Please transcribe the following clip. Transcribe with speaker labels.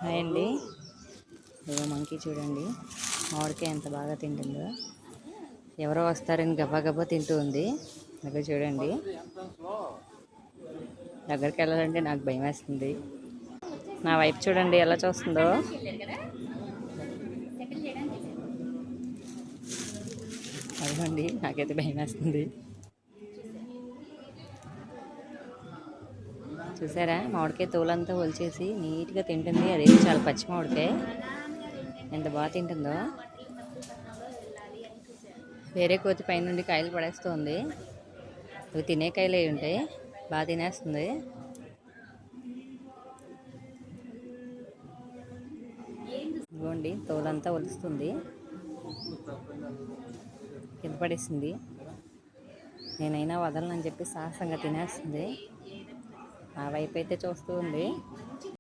Speaker 1: Hi అండి. ఇదిగో monkey చూడండి, మామిడికాయ ఎంత బాగా తింటుందో. ఎవరో వస్తారని గబా గబా తింటూ ఉంది. దగ్గర చూడండి, దగ్గరికి వెళ్ళాలంటే నాకు భయం వేస్తుంది. నా వైపు చూడండి ఎలా చూస్తుందో. అదిగోండి, నాకైతే భయం వేస్తుంది. చూసారా, మామిడికాయ తోలంతా ఒలిచేసి నీట్గా తింటుంది. అదే చాలా పచ్చి మామిడికాయ, ఎంత బాగా తింటుందో. వేరే కోతి పైనుండి కాయలు పడేస్తుంది. అవి తినే కాయలు అయి ఉంటాయి, బాగా తినేస్తుంది. ఇదిగోండి, తోలంతా ఒలుస్తుంది, కింద పడేసింది. నేనైనా వదలనని చెప్పి సాహసంగా తినేస్తుంది. ఆ వైపు అయితే చూస్తూ ఉంది.